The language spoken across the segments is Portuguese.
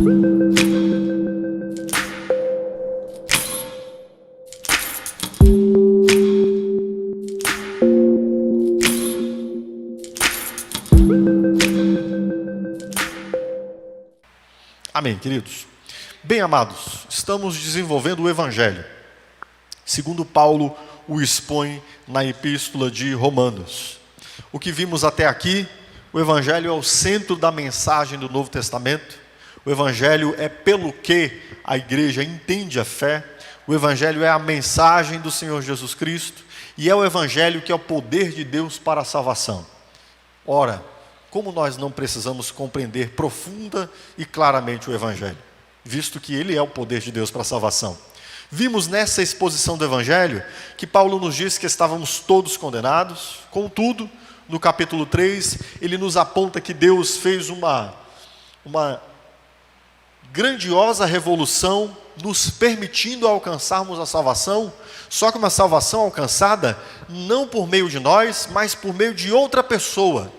Amém, queridos. Bem, amados, estamos desenvolvendo o Evangelho, segundo Paulo o expõe na Epístola de Romanos. O que vimos até aqui, o Evangelho é o centro da mensagem do Novo Testamento. O Evangelho é pelo que a igreja entende a fé. O Evangelho é a mensagem do Senhor Jesus Cristo. E é o Evangelho que é o poder de Deus para a salvação. Ora, como nós não precisamos compreender profunda e claramente o Evangelho, visto que ele é o poder de Deus para a salvação. Vimos nessa exposição do Evangelho que Paulo nos diz que estávamos todos condenados. Contudo, no capítulo 3, ele nos aponta que Deus fez uma grandiosa revolução, nos permitindo alcançarmos a salvação, só que uma salvação alcançada não por meio de nós, mas por meio de outra pessoa,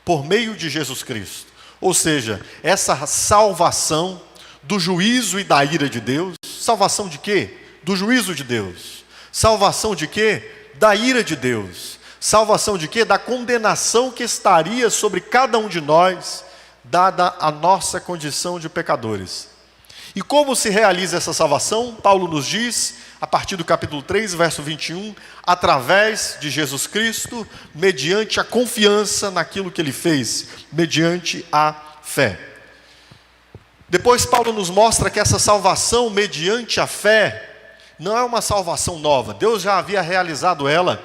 por meio de Jesus Cristo. Ou seja, essa salvação do juízo e da ira de Deus. Salvação de quê? Do juízo de Deus. Salvação de quê? Da ira de Deus. Salvação de quê? Da condenação que estaria sobre cada um de nós, dada a nossa condição de pecadores. E como se realiza essa salvação? Paulo nos diz, a partir do capítulo 3, verso 21, através de Jesus Cristo, mediante a confiança naquilo que ele fez, mediante a fé. Depois Paulo nos mostra que essa salvação mediante a fé não é uma salvação nova. Deus já havia realizado ela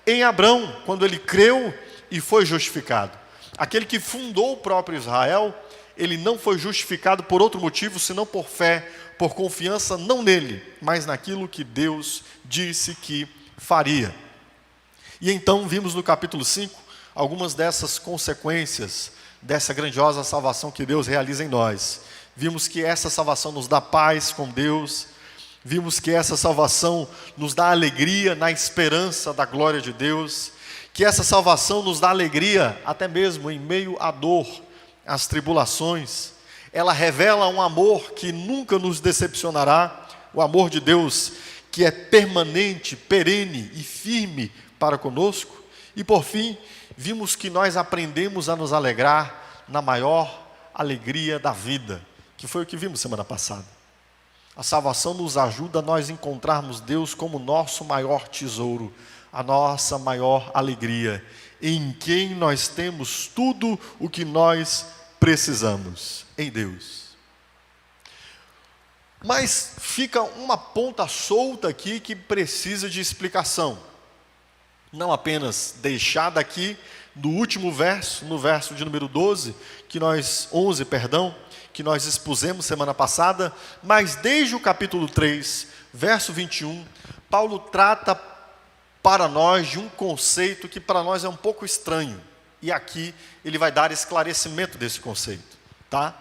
em Abrão, quando ele creu e foi justificado. Aquele que fundou o próprio Israel, ele não foi justificado por outro motivo, senão por fé, por confiança, não nele, mas naquilo que Deus disse que faria. E então vimos no capítulo 5 algumas dessas consequências dessa grandiosa salvação que Deus realiza em nós. Vimos que essa salvação nos dá paz com Deus. Vimos que essa salvação nos dá alegria na esperança da glória de Deus. Que essa salvação nos dá alegria até mesmo em meio à dor, às tribulações. Ela revela um amor que nunca nos decepcionará. O amor de Deus que é permanente, perene e firme para conosco. E por fim, vimos que nós aprendemos a nos alegrar na maior alegria da vida, que foi o que vimos semana passada. A salvação nos ajuda a nós encontrarmos Deus como nosso maior tesouro, a nossa maior alegria, em quem nós temos tudo o que nós precisamos, em Deus. Mas fica uma ponta solta aqui que precisa de explicação. Não apenas deixada aqui no último verso, no verso de número 11, que nós expusemos semana passada, mas desde o capítulo 3, verso 21, Paulo trata para nós de um conceito que para nós é um pouco estranho. E aqui ele vai dar esclarecimento desse conceito, tá?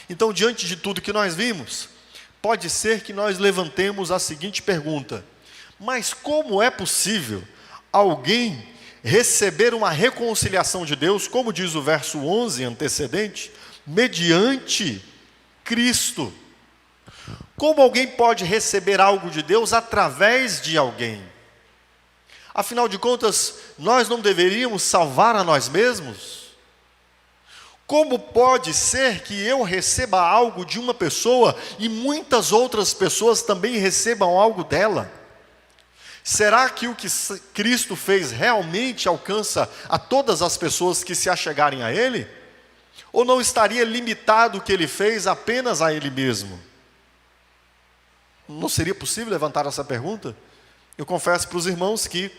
Então, diante de tudo que nós vimos, pode ser que nós levantemos a seguinte pergunta: mas como é possível alguém receber uma reconciliação de Deus, como diz o verso 11 antecedente, mediante Cristo? Como alguém pode receber algo de Deus através de alguém? Afinal de contas, nós não deveríamos salvar a nós mesmos? Como pode ser que eu receba algo de uma pessoa e muitas outras pessoas também recebam algo dela? Será que o que Cristo fez realmente alcança a todas as pessoas que se achegarem a Ele? Ou não estaria limitado o que Ele fez apenas a Ele mesmo? Não seria possível levantar essa pergunta? Eu confesso para os irmãos que,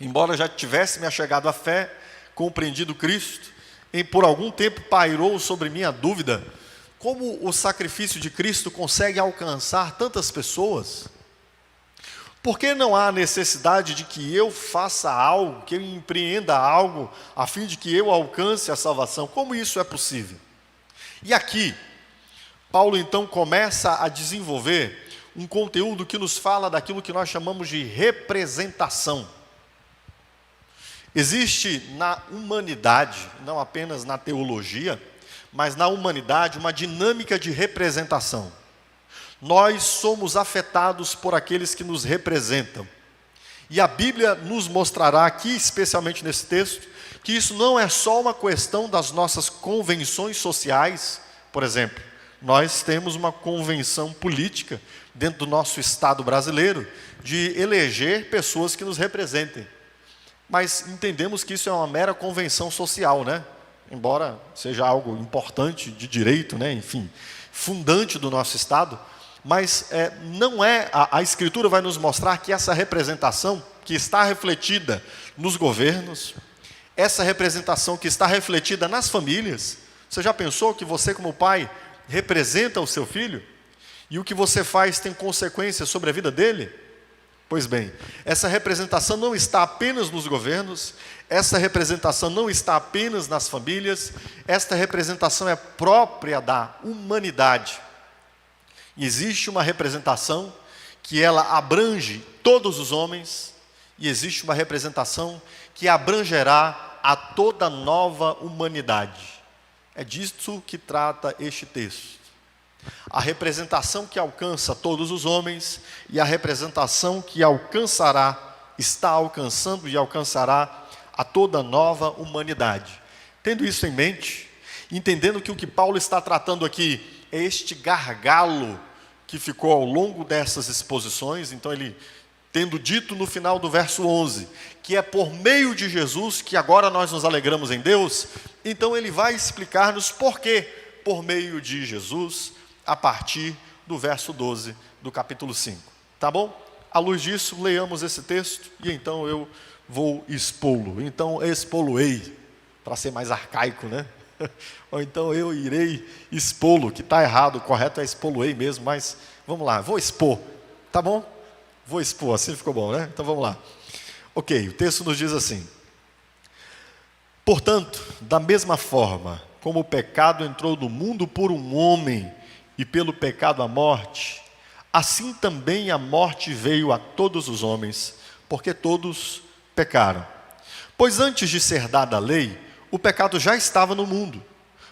embora já tivesse me achegado à fé, compreendido Cristo, e por algum tempo pairou sobre mim a dúvida: como o sacrifício de Cristo consegue alcançar tantas pessoas? Por que não há necessidade de que eu faça algo, que eu empreenda algo, a fim de que eu alcance a salvação? Como isso é possível? E aqui, Paulo então começa a desenvolver um conteúdo que nos fala daquilo que nós chamamos de representação. Existe na humanidade, não apenas na teologia, mas na humanidade uma dinâmica de representação. Nós somos afetados por aqueles que nos representam. E a Bíblia nos mostrará aqui, especialmente nesse texto, que isso não é só uma questão das nossas convenções sociais. Por exemplo, nós temos uma convenção política dentro do nosso Estado brasileiro de eleger pessoas que nos representem. Mas entendemos que isso é uma mera convenção social, né? Embora seja algo importante de direito, né? Enfim, fundante do nosso Estado, mas não é, a Escritura vai nos mostrar que essa representação que está refletida nos governos, essa representação que está refletida nas famílias. Você já pensou que você, como pai, representa o seu filho? E o que você faz tem consequências sobre a vida dele? Pois bem, essa representação não está apenas nos governos, essa representação não está apenas nas famílias, esta representação é própria da humanidade. E existe uma representação que ela abrange todos os homens, e existe uma representação que abrangerá a toda nova humanidade. É disso que trata este texto. A representação que alcança todos os homens e a representação que alcançará, está alcançando e alcançará a toda nova humanidade. Tendo isso em mente, entendendo que o que Paulo está tratando aqui é este gargalo que ficou ao longo dessas exposições, então ele, tendo dito no final do verso 11, que é por meio de Jesus que agora nós nos alegramos em Deus, então ele vai explicar-nos por que por meio de Jesus, a partir do verso 12 do capítulo 5. Tá bom? À luz disso, leiamos esse texto e então eu vou expô-lo. Então, expô-lo-ei, para ser mais arcaico, né? Ou então eu irei expô-lo, que está errado, o correto é expô-lo-ei mesmo, mas vamos lá, vou expor, tá bom? Vou expor, assim ficou bom, né? Então vamos lá. Ok, o texto nos diz assim: portanto, da mesma forma como o pecado entrou no mundo por um homem, e pelo pecado a morte, assim também a morte veio a todos os homens, porque todos pecaram. Pois antes de ser dada a lei, o pecado já estava no mundo,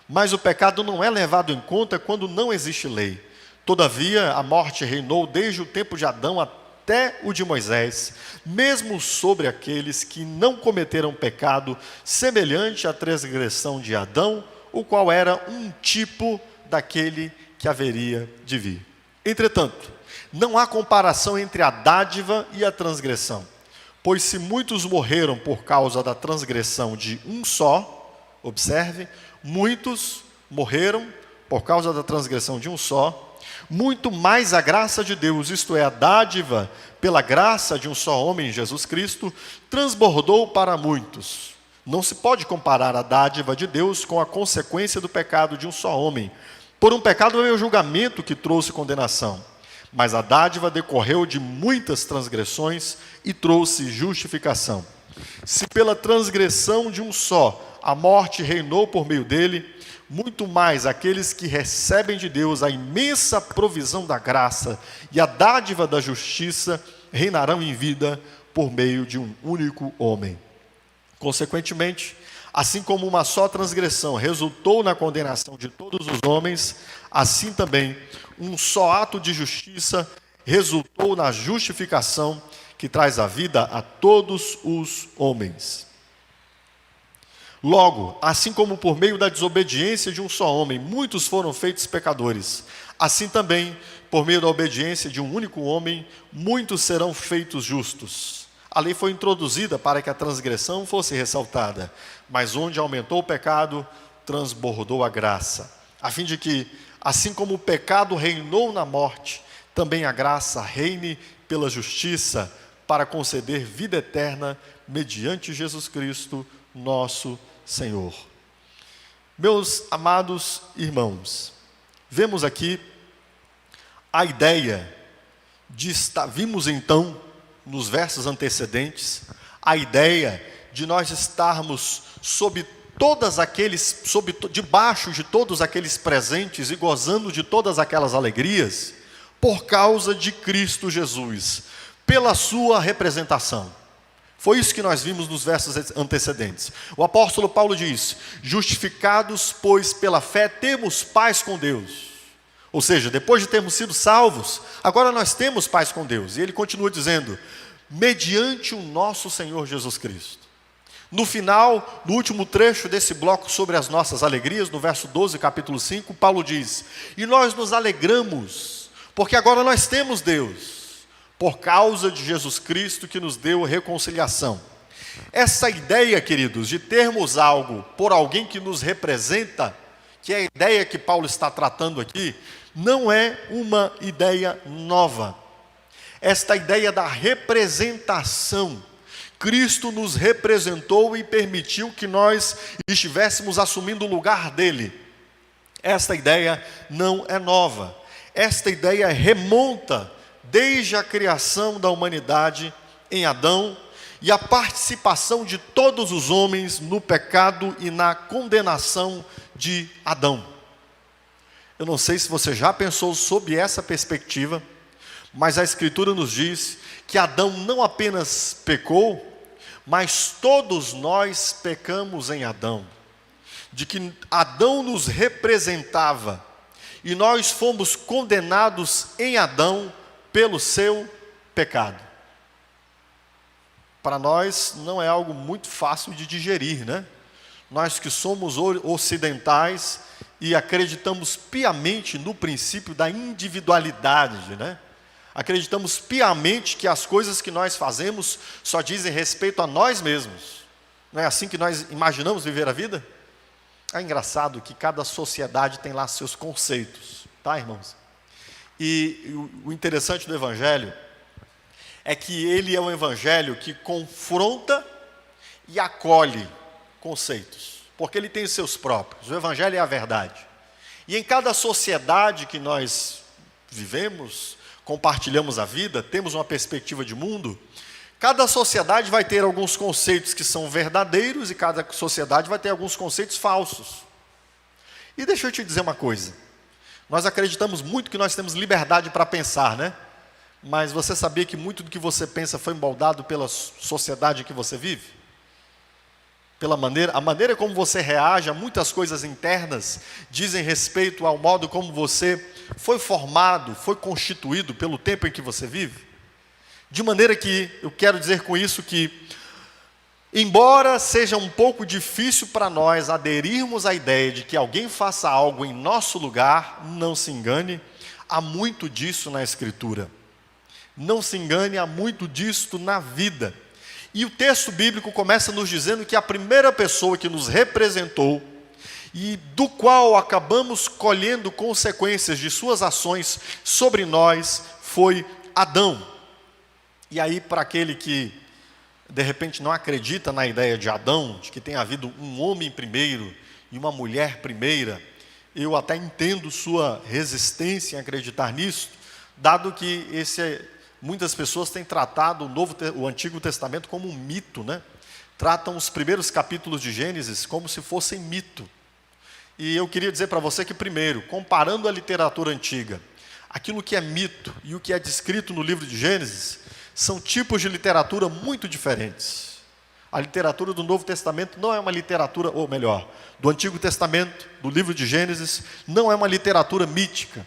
mas o pecado não é levado em conta quando não existe lei. Todavia, a morte reinou desde o tempo de Adão até o de Moisés, mesmo sobre aqueles que não cometeram pecado semelhante à transgressão de Adão, o qual era um tipo daquele que haveria de vir. Entretanto, não há comparação entre a dádiva e a transgressão, pois se muitos morreram por causa da transgressão de um só, observe, muitos morreram por causa da transgressão de um só, muito mais a graça de Deus, isto é, a dádiva pela graça de um só homem, Jesus Cristo, transbordou para muitos. Não se pode comparar a dádiva de Deus com a consequência do pecado de um só homem. Por um pecado veio o julgamento que trouxe condenação, mas a dádiva decorreu de muitas transgressões e trouxe justificação. Se pela transgressão de um só a morte reinou por meio dele, muito mais aqueles que recebem de Deus a imensa provisão da graça e a dádiva da justiça reinarão em vida por meio de um único homem. Consequentemente, assim como uma só transgressão resultou na condenação de todos os homens, assim também um só ato de justiça resultou na justificação que traz a vida a todos os homens. Logo, assim como por meio da desobediência de um só homem, muitos foram feitos pecadores, assim também, por meio da obediência de um único homem, muitos serão feitos justos. A lei foi introduzida para que a transgressão fosse ressaltada, mas onde aumentou o pecado, transbordou a graça, a fim de que, assim como o pecado reinou na morte, também a graça reine pela justiça, para conceder vida eterna mediante Jesus Cristo, nosso Senhor. Meus amados irmãos, vemos aqui a ideia de estar, vimos então nos versos antecedentes, a ideia de nós estarmos debaixo de todos aqueles presentes e gozando de todas aquelas alegrias, por causa de Cristo Jesus, pela sua representação. Foi isso que nós vimos nos versos antecedentes. O apóstolo Paulo diz: justificados, pois, pela fé, temos paz com Deus. Ou seja, depois de termos sido salvos, agora nós temos paz com Deus. E ele continua dizendo: mediante o nosso Senhor Jesus Cristo. No final, no último trecho desse bloco sobre as nossas alegrias, no verso 12, capítulo 5, Paulo diz: e nós nos alegramos, porque agora nós temos Deus, por causa de Jesus Cristo que nos deu reconciliação. Essa ideia, queridos, de termos algo por alguém que nos representa, que é a ideia que Paulo está tratando aqui, não é uma ideia nova. Esta ideia da representação, Cristo nos representou e permitiu que nós estivéssemos assumindo o lugar dele. Esta ideia não é nova. Esta ideia remonta desde a criação da humanidade em Adão e a participação de todos os homens no pecado e na condenação de Adão. Eu não sei se você já pensou sob essa perspectiva, mas a Escritura nos diz que Adão não apenas pecou, mas todos nós pecamos em Adão. De que Adão nos representava e nós fomos condenados em Adão pelo seu pecado. Para nós não é algo muito fácil de digerir, né? Nós que somos ocidentais e acreditamos piamente no princípio da individualidade, né? Acreditamos piamente que as coisas que nós fazemos só dizem respeito a nós mesmos. Não é assim que nós imaginamos viver a vida? É engraçado que cada sociedade tem lá seus conceitos, tá, irmãos? E o interessante do Evangelho é que ele é um Evangelho que confronta e acolhe conceitos, porque ele tem os seus próprios. O Evangelho é a verdade. E em cada sociedade que nós vivemos, compartilhamos a vida, temos uma perspectiva de mundo, cada sociedade vai ter alguns conceitos que são verdadeiros e cada sociedade vai ter alguns conceitos falsos. E deixa eu te dizer uma coisa, nós acreditamos muito que nós temos liberdade para pensar, né? Mas você sabia que muito do que você pensa foi moldado pela sociedade em que você vive? A maneira como você reage a muitas coisas internas dizem respeito ao modo como você foi formado, foi constituído pelo tempo em que você vive. De maneira que eu quero dizer com isso que, embora seja um pouco difícil para nós aderirmos à ideia de que alguém faça algo em nosso lugar, não se engane, há muito disso na Escritura. Não se engane, há muito disso na vida. E o texto bíblico começa nos dizendo que a primeira pessoa que nos representou e do qual acabamos colhendo consequências de suas ações sobre nós foi Adão. E aí, para aquele que de repente não acredita na ideia de Adão, de que tem havido um homem primeiro e uma mulher primeira, eu até entendo sua resistência em acreditar nisso, dado que muitas pessoas têm tratado o Antigo Testamento como um mito, né? Tratam os primeiros capítulos de Gênesis como se fossem mito. E eu queria dizer para você que, primeiro, comparando a literatura antiga, aquilo que é mito e o que é descrito no livro de Gênesis, são tipos de literatura muito diferentes. A literatura do Novo Testamento não é uma literatura, ou melhor, do Antigo Testamento, do livro de Gênesis, não é uma literatura mítica.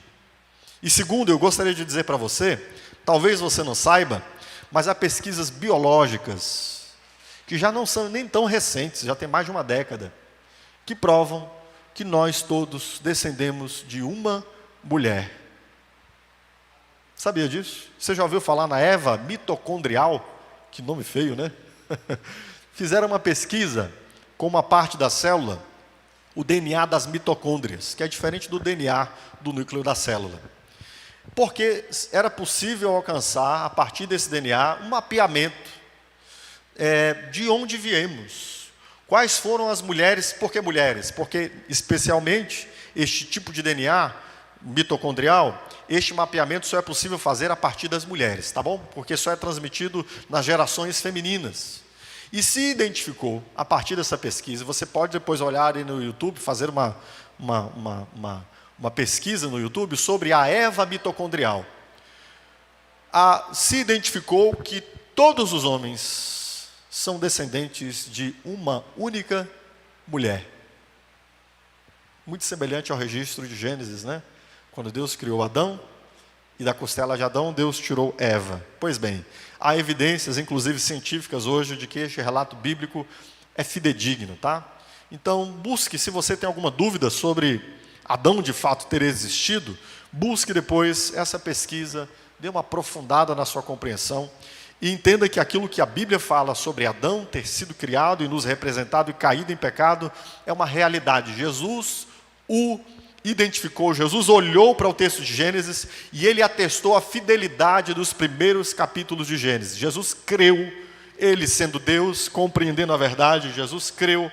E segundo, eu gostaria de dizer para você, talvez você não saiba, mas há pesquisas biológicas, que já não são nem tão recentes, já tem mais de uma década, que provam que nós todos descendemos de uma mulher. Sabia disso? Você já ouviu falar na Eva mitocondrial? Que nome feio, né? Fizeram uma pesquisa com uma parte da célula, o DNA das mitocôndrias, que é diferente do DNA do núcleo da célula. Porque era possível alcançar, a partir desse DNA, um mapeamento de onde viemos. Quais foram as mulheres, por que mulheres? Porque, especialmente, este tipo de DNA mitocondrial, este mapeamento só é possível fazer a partir das mulheres, tá bom? Porque só é transmitido nas gerações femininas. E se identificou, a partir dessa pesquisa, você pode depois olhar aí no YouTube, fazer uma pesquisa no YouTube sobre a Eva mitocondrial. Se identificou que todos os homens são descendentes de uma única mulher. Muito semelhante ao registro de Gênesis, né? Quando Deus criou Adão, e da costela de Adão, Deus tirou Eva. Pois bem, há evidências, inclusive científicas hoje, de que este relato bíblico é fidedigno, tá? Então, busque, se você tem alguma dúvida sobre Adão de fato ter existido, busque depois essa pesquisa, dê uma aprofundada na sua compreensão, e entenda que aquilo que a Bíblia fala sobre Adão ter sido criado e nos representado e caído em pecado, é uma realidade. Jesus o identificou, Jesus olhou para o texto de Gênesis e ele atestou a fidelidade dos primeiros capítulos de Gênesis. Jesus creu, ele sendo Deus, compreendendo a verdade, Jesus creu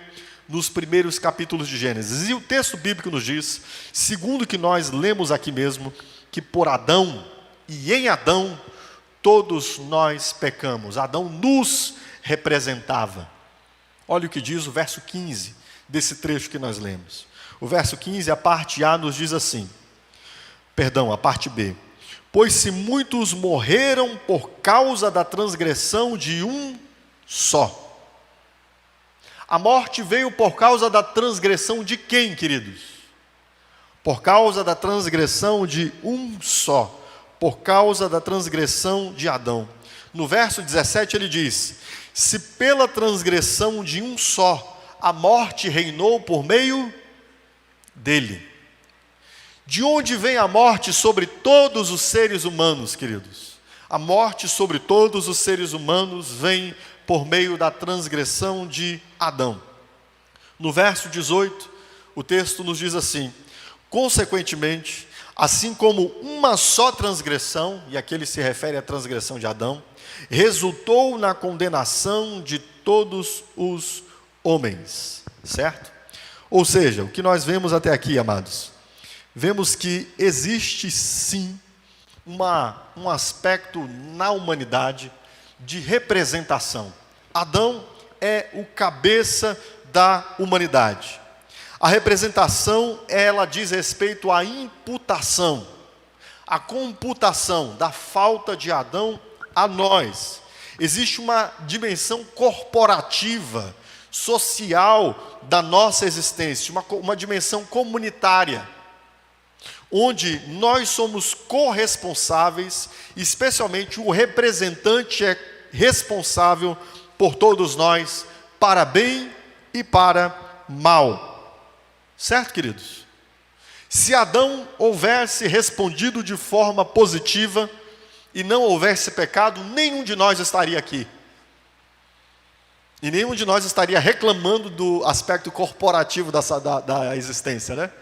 nos primeiros capítulos de Gênesis. E o texto bíblico nos diz, segundo o que nós lemos aqui mesmo, que por Adão e em Adão todos nós pecamos. Adão nos representava. Olha o que diz o verso 15 desse trecho que nós lemos. O verso 15, a parte A nos diz assim, a parte B. Pois se muitos morreram por causa da transgressão de um só. A morte veio por causa da transgressão de quem, queridos? Por causa da transgressão de um só. Por causa da transgressão de Adão. No verso 17 ele diz, se pela transgressão de um só, a morte reinou por meio dele. De onde vem a morte sobre todos os seres humanos, queridos? A morte sobre todos os seres humanos vem por meio da transgressão de Adão. No verso 18, o texto nos diz assim, consequentemente, assim como uma só transgressão, e aqui ele se refere à transgressão de Adão, resultou na condenação de todos os homens, certo? Ou seja, o que nós vemos até aqui, amados, vemos que existe sim um aspecto na humanidade de representação. Adão é o cabeça da humanidade. A representação, ela diz respeito à imputação, à computação da falta de Adão a nós. Existe uma dimensão corporativa, social da nossa existência, uma dimensão comunitária, onde nós somos corresponsáveis, especialmente o representante é responsável por todos nós, para bem e para mal. Certo, queridos? Se Adão houvesse respondido de forma positiva e não houvesse pecado, nenhum de nós estaria aqui. E nenhum de nós estaria reclamando do aspecto corporativo da existência, né?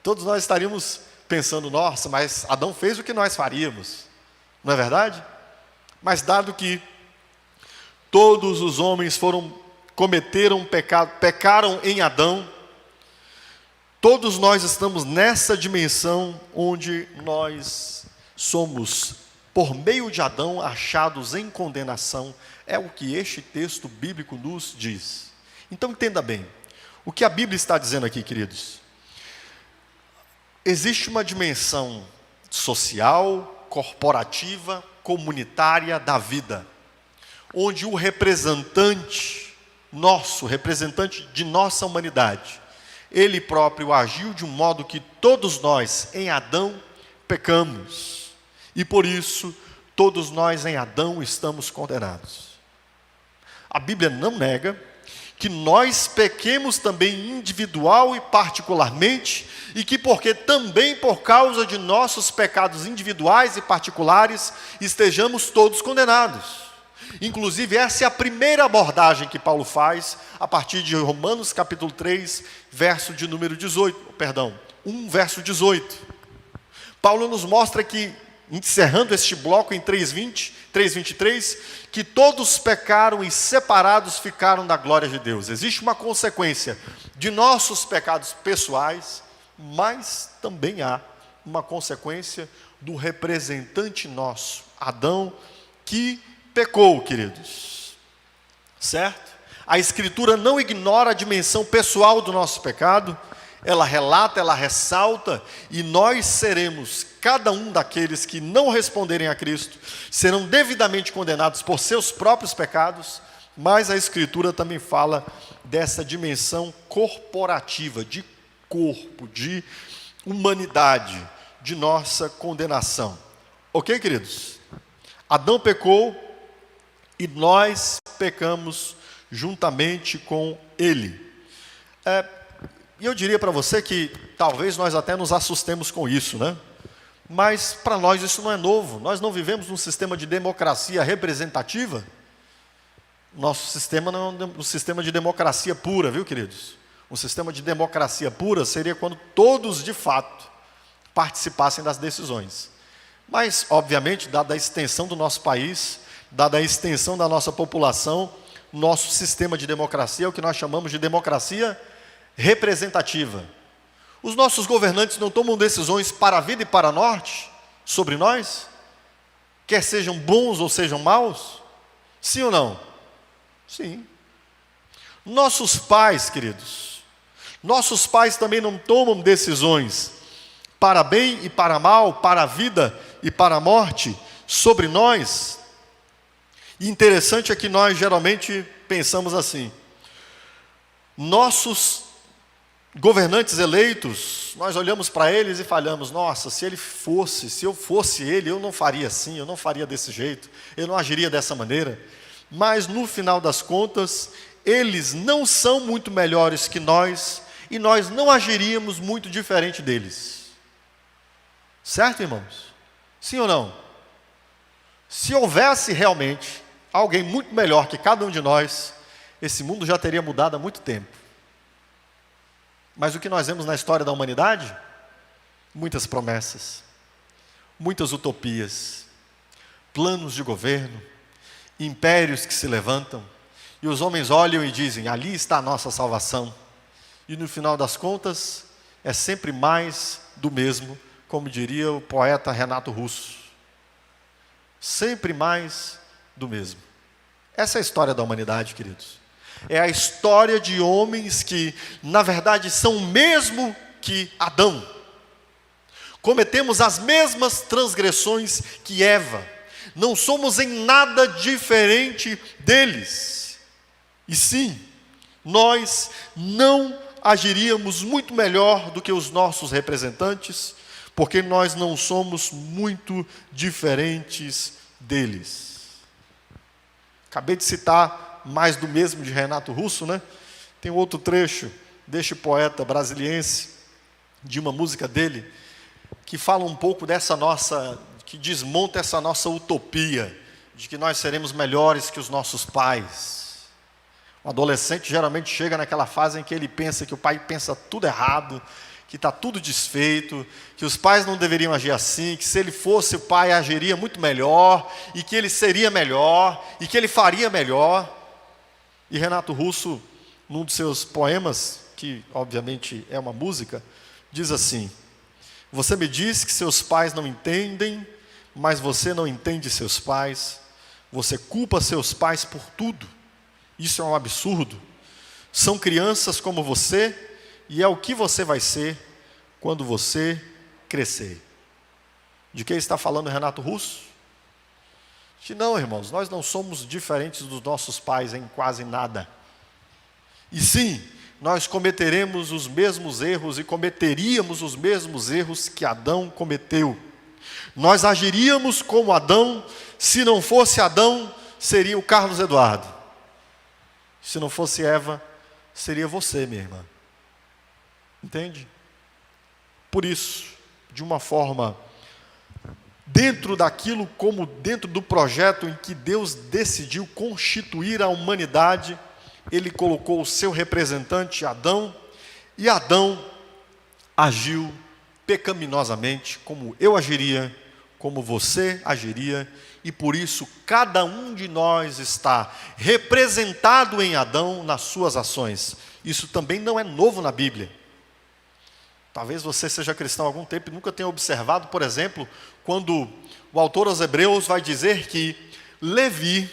Todos nós estaríamos pensando, nossa, mas Adão fez o que nós faríamos. Não é verdade? Mas dado que todos os homens cometeram pecado, pecaram em Adão, todos nós estamos nessa dimensão onde nós somos, por meio de Adão, achados em condenação. É o que este texto bíblico nos diz. Então entenda bem, o que a Bíblia está dizendo aqui, queridos. Existe uma dimensão social, corporativa, comunitária da vida, onde o representante nosso, representante de nossa humanidade, ele próprio agiu de um modo que todos nós em Adão pecamos. E por isso, todos nós em Adão estamos condenados. A Bíblia não nega que nós pequemos também individual e particularmente, e que porque também por causa de nossos pecados individuais e particulares, estejamos todos condenados. Inclusive, essa é a primeira abordagem que Paulo faz, a partir de Romanos capítulo 3, verso 1, verso 18. Paulo nos mostra que, encerrando este bloco em 3:23, que todos pecaram e separados ficaram da glória de Deus. Existe uma consequência de nossos pecados pessoais, mas também há uma consequência do representante nosso, Adão, que pecou, queridos. Certo? A Escritura não ignora a dimensão pessoal do nosso pecado, ela relata, ela ressalta, e nós seremos, cada um daqueles que não responderem a Cristo, serão devidamente condenados por seus próprios pecados, Mas a Escritura também fala dessa dimensão corporativa, de corpo, de humanidade, de nossa condenação. Ok, queridos? Adão pecou e nós pecamos juntamente com ele. E eu diria para você que talvez nós até nos assustemos com isso, né? Mas para nós isso não é novo. Nós não vivemos num sistema de democracia representativa. Nosso sistema não é um sistema de democracia pura, viu, queridos? Um sistema de democracia pura seria quando todos, de fato, participassem das decisões. Mas, obviamente, dada a extensão do nosso país, dada a extensão da nossa população, nosso sistema de democracia é o que nós chamamos de democracia representativa. Os nossos governantes não tomam decisões para a vida e para a morte sobre nós? Quer sejam bons ou sejam maus? Sim ou não? Sim. Nossos pais, queridos, nossos pais também não tomam decisões para bem e para mal, para a vida e para a morte sobre nós? E interessante é que nós geralmente pensamos assim: nossos governantes eleitos, nós olhamos para eles e falamos: nossa, se eu fosse ele, eu não faria assim, eu não faria desse jeito, eu não agiria dessa maneira. Mas no final das contas, eles não são muito melhores que nós e nós não agiríamos muito diferente deles. Certo, irmãos? Sim ou não? Se houvesse realmente alguém muito melhor que cada um de nós, esse mundo já teria mudado há muito tempo. Mas o que nós vemos na história da humanidade? Muitas promessas, muitas utopias, planos de governo, impérios que se levantam, e os homens olham e dizem: ali está a nossa salvação. E no final das contas, é sempre mais do mesmo, como diria o poeta Renato Russo. Sempre mais do mesmo. Essa é a história da humanidade, queridos. É a história de homens que, na verdade, são o mesmo que Adão. Cometemos as mesmas transgressões que Eva. Não somos em nada diferente deles. E sim, nós não agiríamos muito melhor do que os nossos representantes, porque nós não somos muito diferentes deles. Acabei de citar mais do mesmo de Renato Russo, né? Tem outro trecho deste poeta brasiliense, de uma música dele, que fala um pouco dessa nossa, que desmonta essa nossa utopia, de que nós seremos melhores que os nossos pais. O adolescente geralmente chega naquela fase em que ele pensa que o pai pensa tudo errado, que está tudo desfeito, que os pais não deveriam agir assim, que se ele fosse o pai agiria muito melhor, e que ele seria melhor, e que ele faria melhor. E Renato Russo, num dos seus poemas, que obviamente é uma música, diz assim: você me diz que seus pais não entendem, mas você não entende seus pais, você culpa seus pais por tudo, isso é um absurdo, são crianças como você, e é o que você vai ser quando você crescer. De que está falando Renato Russo? Que não, irmãos, nós não somos diferentes dos nossos pais em quase nada. E sim, nós cometeremos os mesmos erros e cometeríamos os mesmos erros que Adão cometeu. Nós agiríamos como Adão. Se não fosse Adão, seria o Carlos Eduardo. Se não fosse Eva, seria você, minha irmã. Entende? Por isso, de uma forma, dentro daquilo, como dentro do projeto em que Deus decidiu constituir a humanidade, Ele colocou o seu representante, Adão, e Adão agiu pecaminosamente, como eu agiria, como você agiria, e por isso cada um de nós está representado em Adão nas suas ações. Isso também não é novo na Bíblia. Talvez você seja cristão há algum tempo e nunca tenha observado, por exemplo, quando o autor aos Hebreus vai dizer que Levi,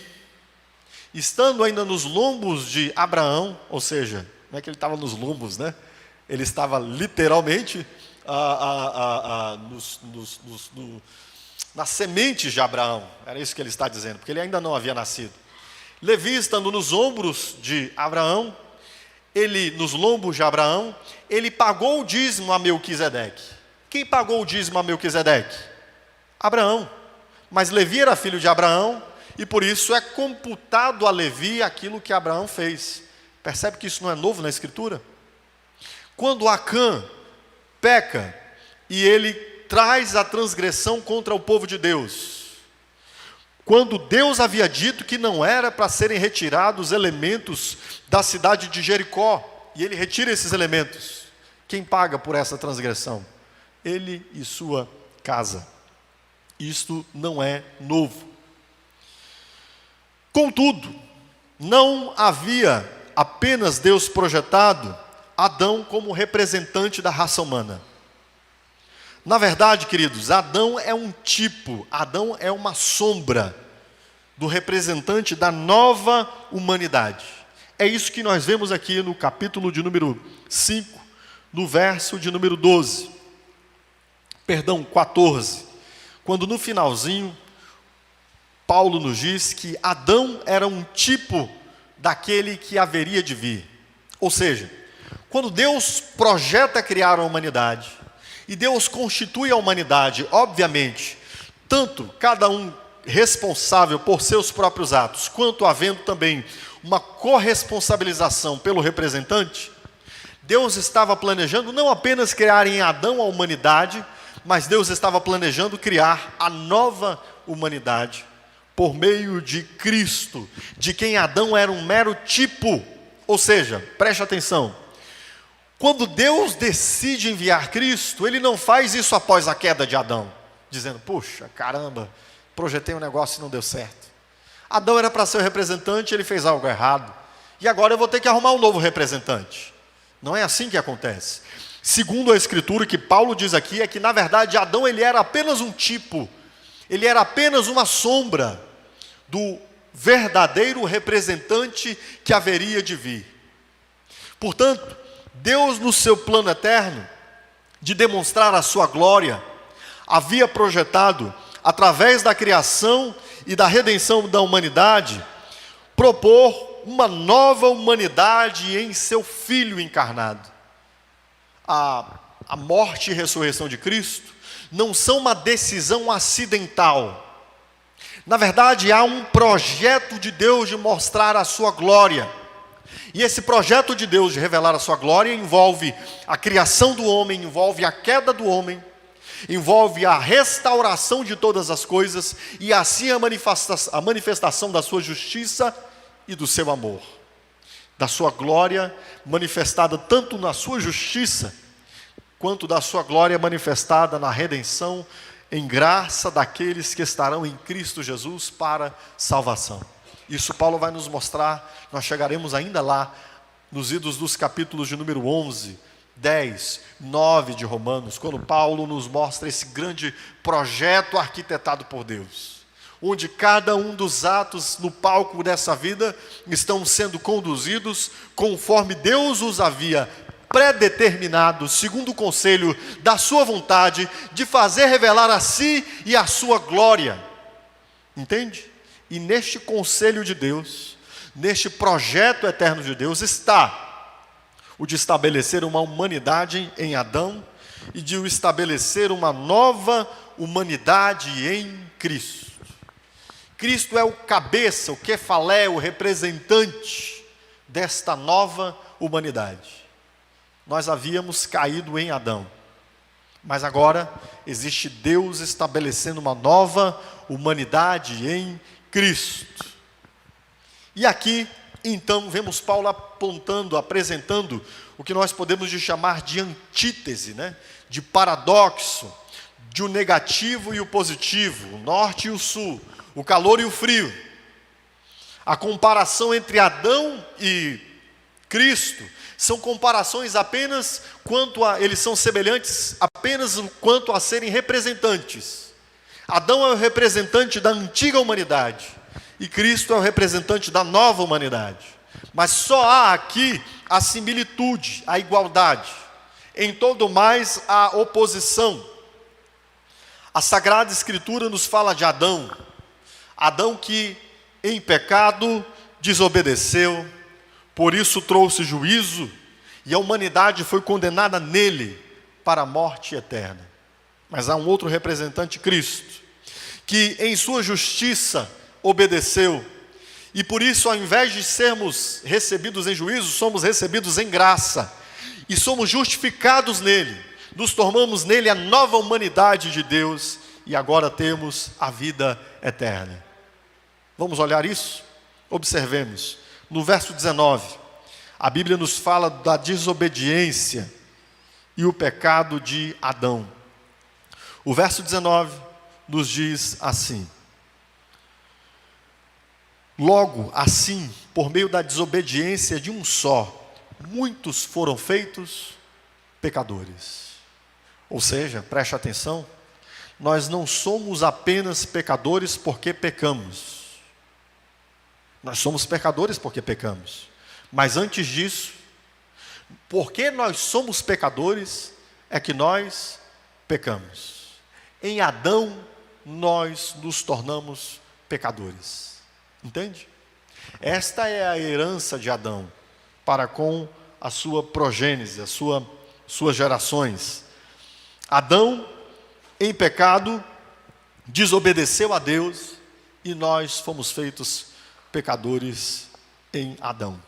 estando ainda nos lombos de Abraão, ou seja, não é que ele estava nos lombos, né? Ele estava literalmente nas sementes de Abraão, era isso que ele está dizendo, porque ele ainda não havia nascido. Levi estando nos ombros de Abraão, nos lombos de Abraão, ele pagou o dízimo a Melquisedeque. Quem pagou o dízimo a Melquisedeque? Abraão. Mas Levi era filho de Abraão, e por isso é computado a Levi aquilo que Abraão fez. Percebe que isso não é novo na Escritura? Quando Acã peca, e ele traz a transgressão contra o povo de Deus, quando Deus havia dito que não era para serem retirados elementos da cidade de Jericó, e ele retira esses elementos, quem paga por essa transgressão? Ele e sua casa. Isto não é novo. Contudo, não havia apenas Deus projetado Adão como representante da raça humana. Na verdade, queridos, Adão é um tipo, Adão é uma sombra do representante da nova humanidade. É isso que nós vemos aqui no capítulo de número 5, no verso de número 14, quando no finalzinho, Paulo nos diz que Adão era um tipo daquele que haveria de vir. Ou seja, quando Deus projeta criar a humanidade, e Deus constitui a humanidade, obviamente, tanto cada um responsável por seus próprios atos, quanto havendo também uma corresponsabilização pelo representante, Deus estava planejando não apenas criar em Adão a humanidade, mas Deus estava planejando criar a nova humanidade, por meio de Cristo, de quem Adão era um mero tipo. Ou seja, preste atenção, quando Deus decide enviar Cristo, Ele não faz isso após a queda de Adão, dizendo, puxa, caramba, projetei um negócio e não deu certo. Adão era para ser o representante, ele fez algo errado, e agora eu vou ter que arrumar um novo representante. Não é assim que acontece. Segundo a Escritura, que Paulo diz aqui, é que na verdade Adão ele era apenas um tipo, ele era apenas uma sombra do verdadeiro representante que haveria de vir. Portanto, Deus no seu plano eterno, de demonstrar a sua glória, havia projetado, através da criação e da redenção da humanidade, propor uma nova humanidade em seu Filho encarnado. A morte e ressurreição de Cristo não são uma decisão acidental. Na verdade, há um projeto de Deus de mostrar a sua glória. E esse projeto de Deus de revelar a sua glória envolve a criação do homem, envolve a queda do homem, envolve a restauração de todas as coisas e assim a manifestação da sua justiça e do seu amor. Da sua glória manifestada tanto na sua justiça, quanto da sua glória manifestada na redenção em graça daqueles que estarão em Cristo Jesus para salvação. Isso Paulo vai nos mostrar, nós chegaremos ainda lá, nos idos dos capítulos de número 11, 10, 9 de Romanos, quando Paulo nos mostra esse grande projeto arquitetado por Deus, onde cada um dos atos no palco dessa vida estão sendo conduzidos conforme Deus os havia predeterminado, segundo o conselho da sua vontade, de fazer revelar a si e a sua glória. Entende? E neste conselho de Deus, neste projeto eterno de Deus, está o de estabelecer uma humanidade em Adão e de estabelecer uma nova humanidade em Cristo. Cristo é o cabeça, o quefalé, o representante desta nova humanidade. Nós havíamos caído em Adão, mas agora existe Deus estabelecendo uma nova humanidade em Cristo. E aqui, então, vemos Paulo apontando, apresentando o que nós podemos chamar de antítese, de paradoxo, de o negativo e o positivo, o norte e o sul, o calor e o frio. A comparação entre Adão e Cristo são comparações apenas eles são semelhantes apenas quanto a serem representantes. Adão é o representante da antiga humanidade e Cristo é o representante da nova humanidade. Mas só há aqui a similitude, a igualdade. Em todo mais, a oposição. A Sagrada Escritura nos fala de Adão. Adão que em pecado desobedeceu, por isso trouxe juízo, e a humanidade foi condenada nele para a morte eterna. Mas há um outro representante, Cristo, que em sua justiça obedeceu, e por isso, ao invés de sermos recebidos em juízo, somos recebidos em graça, e somos justificados nele, nos tornamos nele a nova humanidade de Deus, e agora temos a vida eterna. Vamos olhar isso? Observemos. No verso 19, a Bíblia nos fala da desobediência e o pecado de Adão. O verso 19 nos diz assim: logo assim, por meio da desobediência de um só, muitos foram feitos pecadores. Ou seja, preste atenção, nós não somos apenas pecadores porque pecamos. Nós somos pecadores porque pecamos. Mas antes disso, porque nós somos pecadores, é que nós pecamos. Em Adão, nós nos tornamos pecadores. Entende? Esta é a herança de Adão para com a sua progênese, suas gerações. Adão, em pecado, desobedeceu a Deus e nós fomos feitos pecadores em Adão.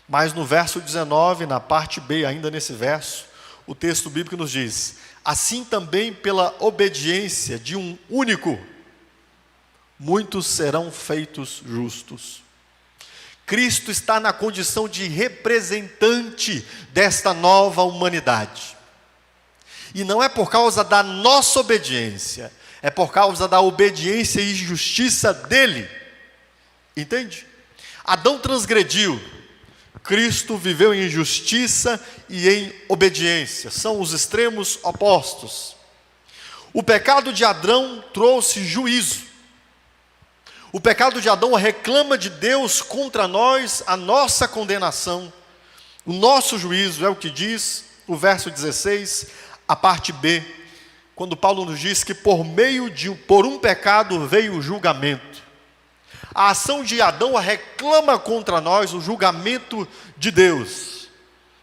Mas no verso 19, na parte B, ainda nesse verso, o texto bíblico nos diz: assim também pela obediência de um único, muitos serão feitos justos. Cristo está na condição de representante desta nova humanidade. E não é por causa da nossa obediência, é por causa da obediência e justiça dele. Entende? Adão transgrediu, Cristo viveu em justiça e em obediência. São os extremos opostos. O pecado de Adão trouxe juízo. O pecado de Adão reclama de Deus contra nós a nossa condenação. O nosso juízo é o que diz o verso 16, a parte B, quando Paulo nos diz que por um pecado veio o julgamento. A ação de Adão reclama contra nós o julgamento de Deus,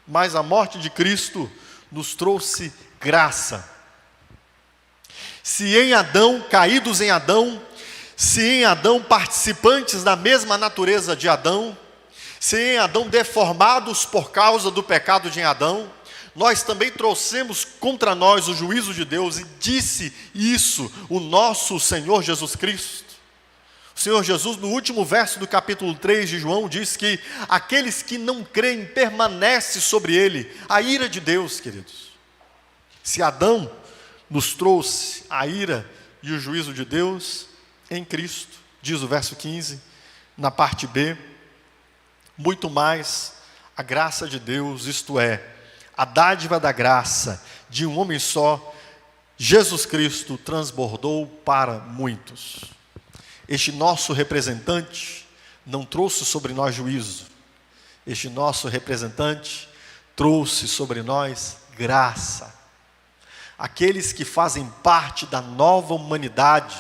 mas a morte de Cristo nos trouxe graça. Se em Adão, caídos em Adão, se em Adão participantes da mesma natureza de Adão, se em Adão deformados por causa do pecado de Adão, nós também trouxemos contra nós o juízo de Deus, e disse isso o nosso Senhor Jesus Cristo. O Senhor Jesus, no último verso do capítulo 3 de João, diz que aqueles que não creem, permanece sobre ele a ira de Deus, queridos. Se Adão nos trouxe a ira e o juízo de Deus, em Cristo, diz o verso 15, na parte B, muito mais a graça de Deus, isto é, a dádiva da graça de um homem só, Jesus Cristo, transbordou para muitos. Este nosso representante não trouxe sobre nós juízo. Este nosso representante trouxe sobre nós graça. Aqueles que fazem parte da nova humanidade,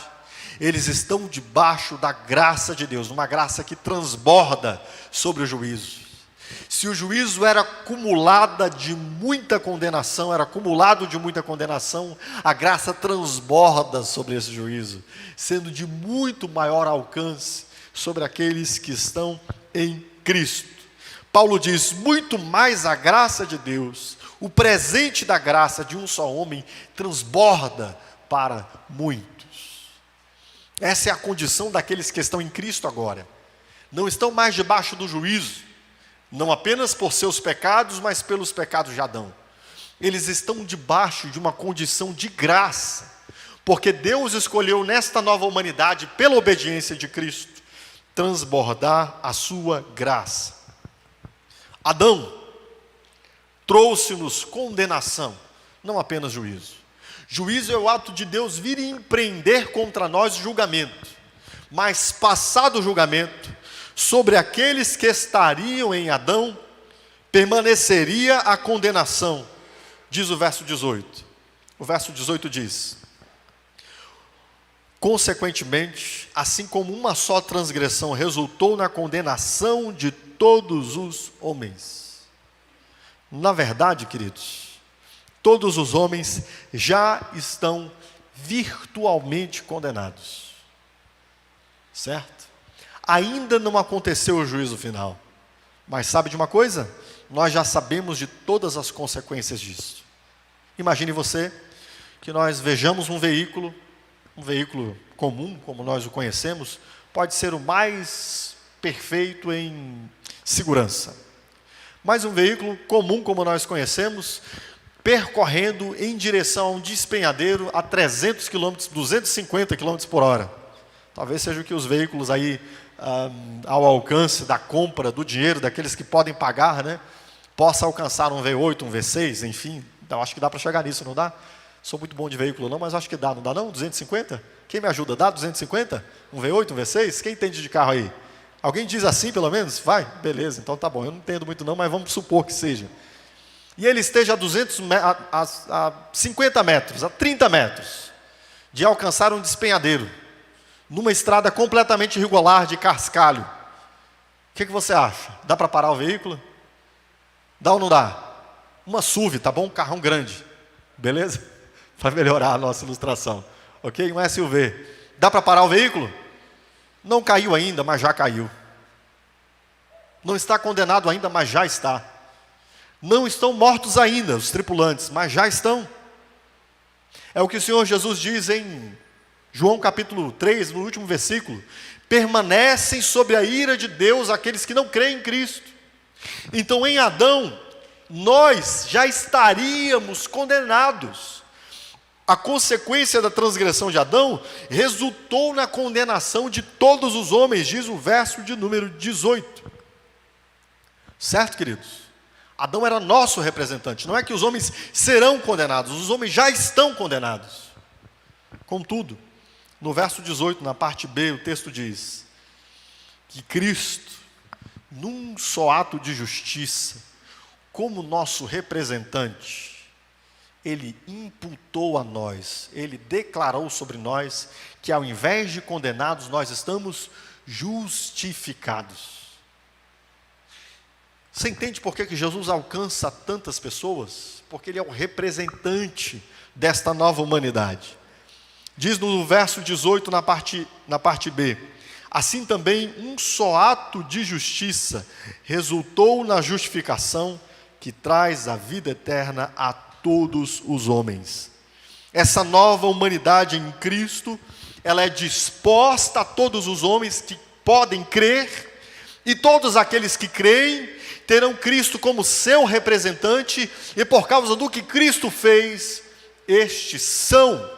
eles estão debaixo da graça de Deus, uma graça que transborda sobre o juízo. Se o juízo era acumulado de muita condenação, a graça transborda sobre esse juízo, sendo de muito maior alcance sobre aqueles que estão em Cristo. Paulo diz: muito mais a graça de Deus, o presente da graça de um só homem, transborda para muitos. Essa é a condição daqueles que estão em Cristo agora. Não estão mais debaixo do juízo, não apenas por seus pecados, mas pelos pecados de Adão. Eles estão debaixo de uma condição de graça, porque Deus escolheu nesta nova humanidade, pela obediência de Cristo, transbordar a sua graça. Adão trouxe-nos condenação, não apenas juízo. Juízo é o ato de Deus vir e empreender contra nós julgamento, mas passado o julgamento, sobre aqueles que estariam em Adão, permaneceria a condenação, diz o verso 18. O verso 18 diz: Consequentemente, assim como uma só transgressão resultou na condenação de todos os homens. Na verdade, queridos, todos os homens já estão virtualmente condenados. Certo? Ainda não aconteceu o juízo final. Mas sabe de uma coisa? Nós já sabemos de todas as consequências disso. Imagine você que nós vejamos um veículo comum, como nós o conhecemos, pode ser o mais perfeito em segurança. Mas um veículo comum, como nós conhecemos, percorrendo em direção a um despenhadeiro a 300 km, 250 km por hora. Talvez seja o que os veículos aí, ao alcance da compra, do dinheiro, daqueles que podem pagar, né, possa alcançar um V8, um V6, enfim. Eu acho que dá para chegar nisso, não dá? Sou muito bom de veículo não, mas acho que dá, não dá não? 250? Quem me ajuda? Dá 250? Um V8, um V6? Quem entende de carro aí? Alguém diz assim pelo menos? Vai? Beleza, então tá bom. Eu não entendo muito não, mas vamos supor que seja. E ele esteja a 50 metros, a 30 metros, de alcançar um despenhadeiro, numa estrada completamente irregular de cascalho. O que você acha? Dá para parar o veículo? Dá ou não dá? Uma SUV, tá bom? Um carrão grande. Beleza? Para melhorar a nossa ilustração. Ok? Um SUV. Dá para parar o veículo? Não caiu ainda, mas já caiu. Não está condenado ainda, mas já está. Não estão mortos ainda os tripulantes, mas já estão. É o que o Senhor Jesus diz em João capítulo 3, no último versículo. Permanecem sobre a ira de Deus aqueles que não creem em Cristo. Então em Adão, nós já estaríamos condenados. A consequência da transgressão de Adão resultou na condenação de todos os homens, diz o verso de número 18. Certo, queridos? Adão era nosso representante. Não é que os homens serão condenados, os homens já estão condenados. Contudo, no verso 18, na parte B, o texto diz que Cristo, num só ato de justiça, como nosso representante, Ele imputou a nós, Ele declarou sobre nós que ao invés de condenados, nós estamos justificados. Você entende por que Jesus alcança tantas pessoas? Porque Ele é o representante desta nova humanidade. Diz no verso 18, na parte B, assim também um só ato de justiça resultou na justificação que traz a vida eterna a todos os homens. Essa nova humanidade em Cristo, ela é disposta a todos os homens que podem crer, e todos aqueles que creem terão Cristo como seu representante, e por causa do que Cristo fez, estes são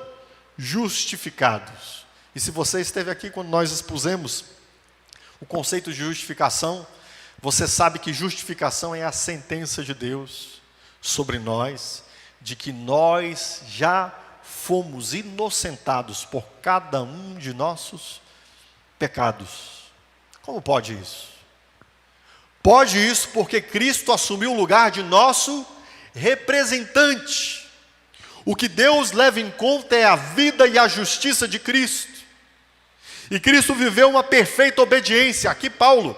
justificados. E se você esteve aqui quando nós expusemos o conceito de justificação, você sabe que justificação é a sentença de Deus sobre nós, de que nós já fomos inocentados por cada um de nossos pecados. Como pode isso? Pode isso porque Cristo assumiu o lugar de nosso representante. O que Deus leva em conta é a vida e a justiça de Cristo. E Cristo viveu uma perfeita obediência. Aqui Paulo,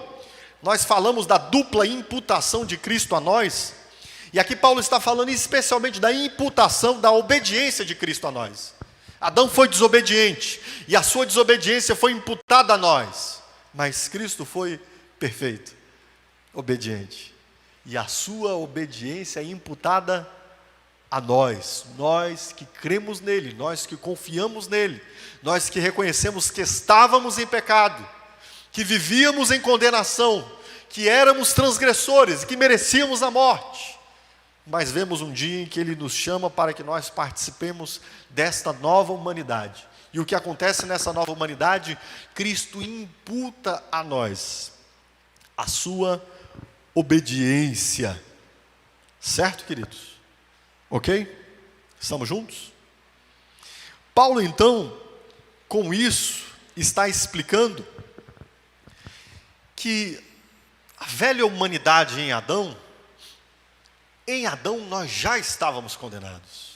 nós falamos da dupla imputação de Cristo a nós. E aqui Paulo está falando especialmente da imputação, da obediência de Cristo a nós. Adão foi desobediente, e a sua desobediência foi imputada a nós. Mas Cristo foi perfeito, obediente. E a sua obediência é imputada a nós que cremos nele, nós que confiamos nele, nós que reconhecemos que estávamos em pecado, que vivíamos em condenação, que éramos transgressores, que merecíamos a morte. Mas vemos um dia em que Ele nos chama para que nós participemos desta nova humanidade. E o que acontece nessa nova humanidade? Cristo imputa a nós a sua obediência. Certo, queridos? Ok? Estamos juntos? Paulo, então, com isso, está explicando que a velha humanidade em Adão nós já estávamos condenados.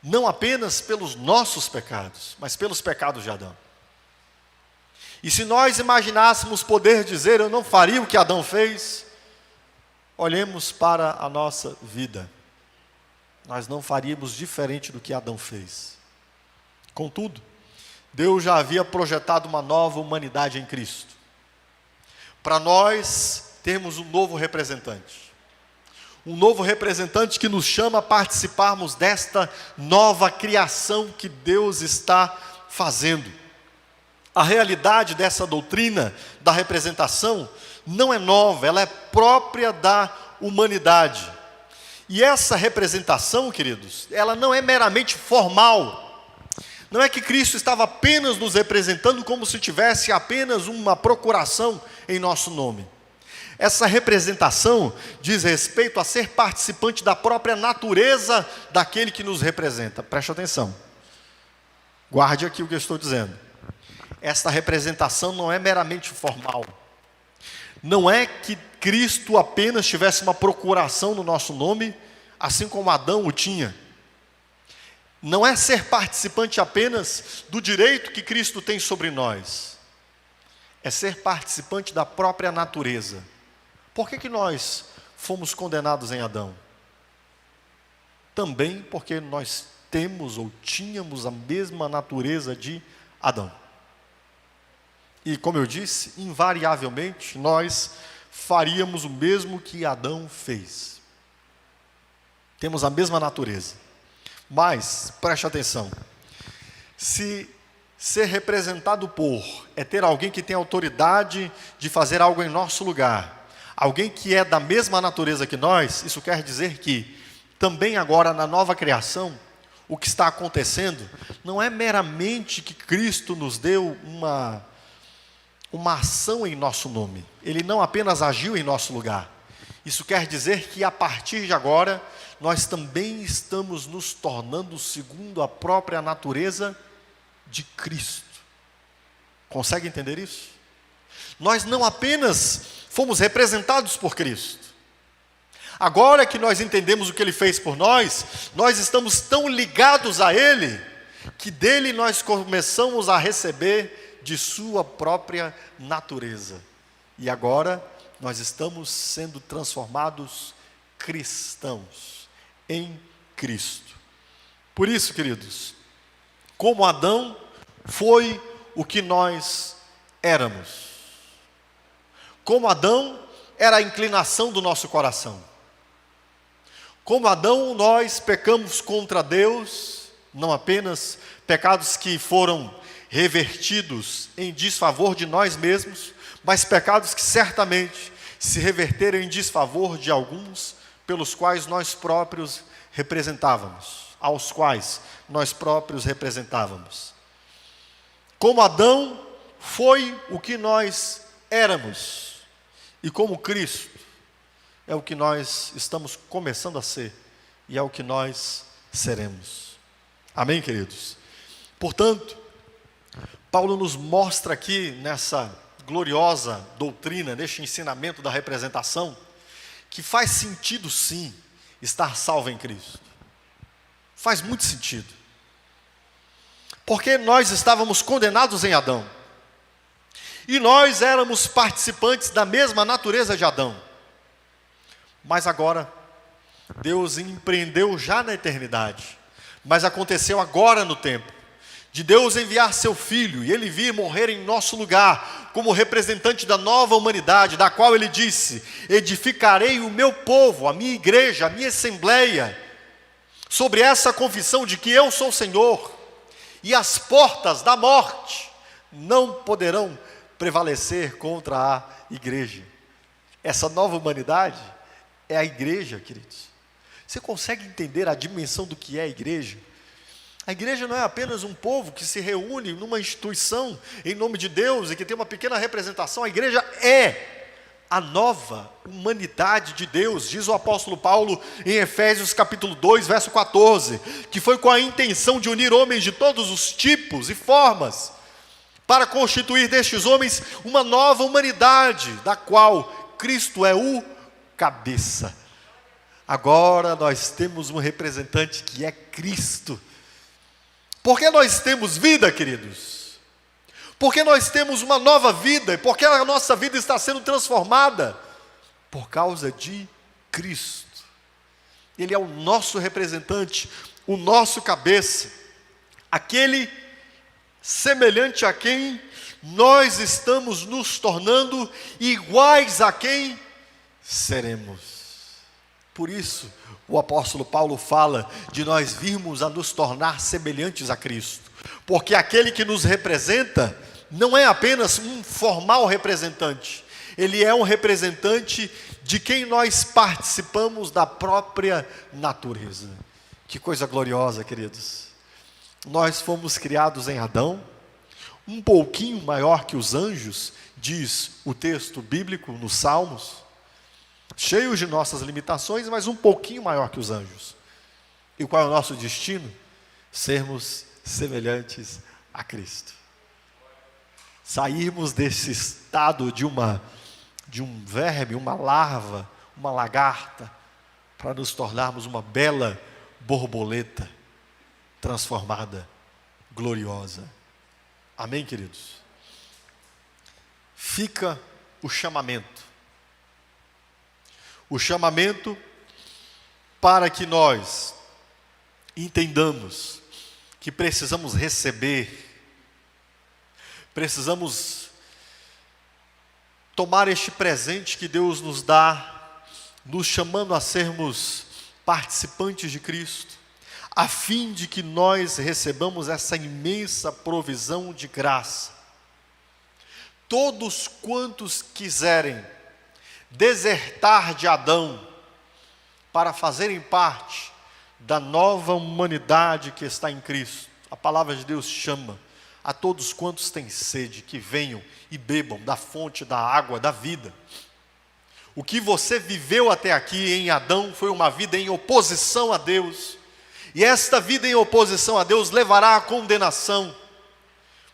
não apenas pelos nossos pecados, mas pelos pecados de Adão. E se nós imaginássemos poder dizer, eu não faria o que Adão fez, olhemos para a nossa vida. Nós não faríamos diferente do que Adão fez. Contudo, Deus já havia projetado uma nova humanidade em Cristo. Para nós termos um novo representante. Um novo representante que nos chama a participarmos desta nova criação que Deus está fazendo. A realidade dessa doutrina da representação não é nova, ela é própria da humanidade. E essa representação, queridos, ela não é meramente formal. Não é que Cristo estava apenas nos representando como se tivesse apenas uma procuração em nosso nome. Essa representação diz respeito a ser participante da própria natureza daquele que nos representa. Preste atenção. Guarde aqui o que eu estou dizendo. Esta representação não é meramente formal. Não é que Cristo apenas tivesse uma procuração no nosso nome, assim como Adão o tinha. Não é ser participante apenas do direito que Cristo tem sobre nós. É ser participante da própria natureza. Por que nós fomos condenados em Adão? Também porque nós temos ou tínhamos a mesma natureza de Adão. E como eu disse, invariavelmente nós faríamos o mesmo que Adão fez. Temos a mesma natureza. Mas, preste atenção, se ser representado por é ter alguém que tem autoridade de fazer algo em nosso lugar, alguém que é da mesma natureza que nós, isso quer dizer que também agora na nova criação, o que está acontecendo não é meramente que Cristo nos deu uma ação em nosso nome. Ele não apenas agiu em nosso lugar. Isso quer dizer que a partir de agora, nós também estamos nos tornando segundo a própria natureza de Cristo. Consegue entender isso? Nós não apenas fomos representados por Cristo. Agora que nós entendemos o que Ele fez por nós estamos tão ligados a Ele, que dele nós começamos a receber de sua própria natureza. E agora nós estamos sendo transformados cristãos em Cristo. Por isso, queridos, como Adão foi o que nós éramos. Como Adão era a inclinação do nosso coração. Como Adão, nós pecamos contra Deus, não apenas pecados que foram revertidos em desfavor de nós mesmos, mas pecados que certamente se reverteram em desfavor de alguns pelos quais nós próprios representávamos, aos quais nós próprios representávamos. Como Adão foi o que nós éramos, e como Cristo é o que nós estamos começando a ser, e é o que nós seremos. Amém, queridos? Portanto, Paulo nos mostra aqui nessa gloriosa doutrina, neste ensinamento da representação, que faz sentido sim estar salvo em Cristo. Faz muito sentido. Porque nós estávamos condenados em Adão. E nós éramos participantes da mesma natureza de Adão. Mas agora, Deus empreendeu já na eternidade. Mas aconteceu agora no tempo. De Deus enviar seu Filho e Ele vir morrer em nosso lugar, como representante da nova humanidade, da qual Ele disse: edificarei o meu povo, a minha igreja, a minha assembleia, sobre essa confissão de que eu sou o Senhor, e as portas da morte não poderão prevalecer contra a igreja. Essa nova humanidade é a igreja, queridos. Você consegue entender a dimensão do que é a igreja? A igreja não é apenas um povo que se reúne numa instituição em nome de Deus e que tem uma pequena representação. A igreja é a nova humanidade de Deus, diz o apóstolo Paulo em Efésios capítulo 2, verso 14, que foi com a intenção de unir homens de todos os tipos e formas, para constituir destes homens uma nova humanidade, da qual Cristo é o cabeça. Agora nós temos um representante que é Cristo. Porque nós temos vida, queridos. Porque nós temos uma nova vida. E porque a nossa vida está sendo transformada. Por causa de Cristo. Ele é o nosso representante, o nosso cabeça. Aquele semelhante a quem nós estamos nos tornando, iguais a quem seremos. Por isso, o apóstolo Paulo fala de nós virmos a nos tornar semelhantes a Cristo. Porque aquele que nos representa não é apenas um formal representante. Ele é um representante de quem nós participamos da própria natureza. Que coisa gloriosa, queridos. Nós fomos criados em Adão, um pouquinho maior que os anjos, diz o texto bíblico nos Salmos, cheios de nossas limitações, mas um pouquinho maior que os anjos. E qual é o nosso destino? Sermos semelhantes a Cristo. Sairmos desse estado de um verme, uma larva, uma lagarta, para nos tornarmos uma bela borboleta transformada, gloriosa. Amém, queridos? Fica o chamamento. O chamamento para que nós entendamos que precisamos receber, precisamos tomar este presente que Deus nos dá, nos chamando a sermos participantes de Cristo, a fim de que nós recebamos essa imensa provisão de graça. Todos quantos quiserem desertar de Adão para fazerem parte da nova humanidade que está em Cristo, a palavra de Deus chama a todos quantos têm sede, que venham e bebam da fonte da água da vida. O que você viveu até aqui em Adão foi uma vida em oposição a Deus, e esta vida em oposição a Deus levará à condenação.